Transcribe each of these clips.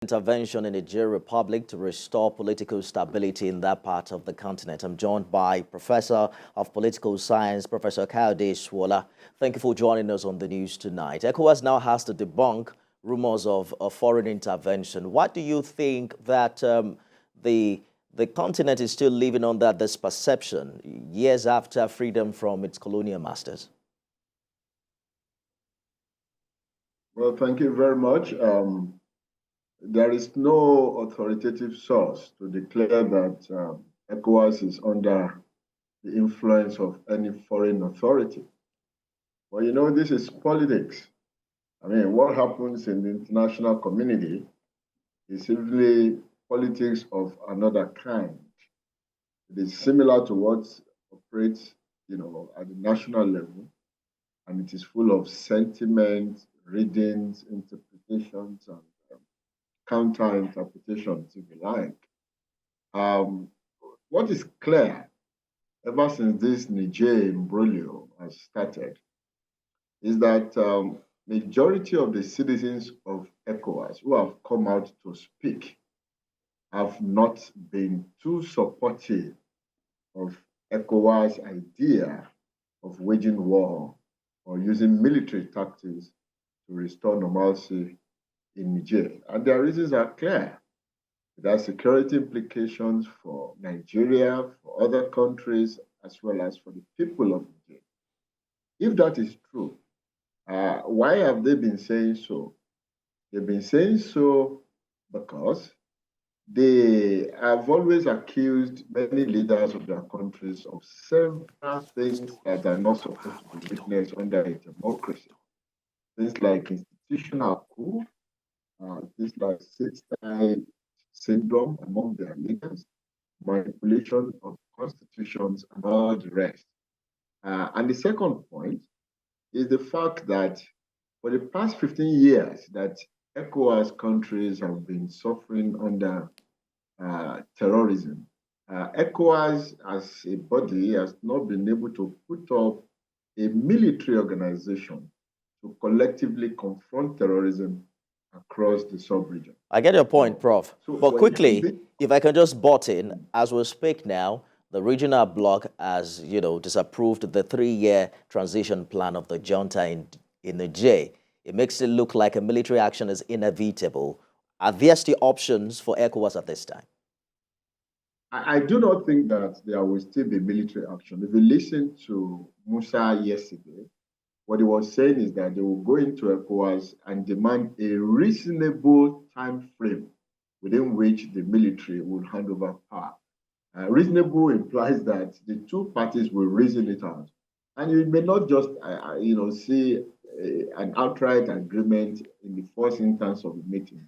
Intervention in the Niger Republic to restore political stability in that part of the continent. I'm joined by Professor of Political Science, Professor Kayode Swola. Thank you for joining us on the news tonight. ECOWAS now has to debunk rumors of a foreign intervention. Why do you think that the continent is still living under this perception years after freedom from its colonial masters? Well, thank you very much. There is no authoritative source to declare that ECOWAS is under the influence of any foreign authority. Well, you know, this is politics. I mean, what happens in the international community is simply politics of another kind. It is similar to what operates, you know, at the national level, and it is full of sentiment, readings, interpretations, and counter-interpretations, if you like. What is clear, ever since this Niger imbroglio has started, is that majority of the citizens of ECOWAS who have come out to speak have not been too supportive of ECOWAS' idea of waging war or using military tactics to restore normalcy in Niger. And their reasons are clear. There are security implications for Nigeria, for other countries, as well as for the people of Niger. If that is true, why have they been saying so? They've been saying so because they have always accused many leaders of their countries of several things that are not supposed to be witnessed under a democracy. Things like institutional coup, things like six-side syndrome among their leaders, manipulation of constitutions, and all the rest. And the second point is the fact that for the past 15 years that ECOWAS countries have been suffering under terrorism, ECOWAS as a body has not been able to put up a military organization to collectively confront terrorism across the sub-region. I get your point, Prof. But quickly, if I can just butt in, as we speak now, the regional bloc has, disapproved the 3-year transition plan of the junta in Niger. It makes it look like a military action is inevitable. Are there still options for ECOWAS at this time? I do not think that there will still be military action. If you listen to Musah yesterday, what he was saying is that they will go into ECOWAS and demand a reasonable time frame within which the military will hand over power. Reasonable implies that the two parties will reason it out. And you may not just, see an outright agreement in the first instance of the meeting.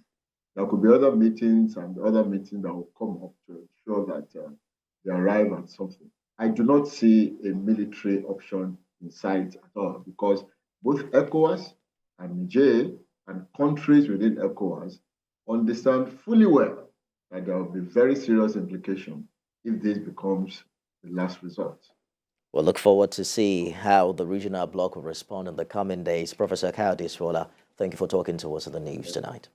There could be other meetings and other meetings that will come up to ensure that they arrive at something. I do not see a military option in sight at all, because both ECOWAS and Niger and countries within ECOWAS understand fully well that there will be very serious implications if this becomes the last resort. We'll look forward to see how the regional bloc will respond in the coming days. Professor Kayode Swola, thank you for talking to us on the news tonight.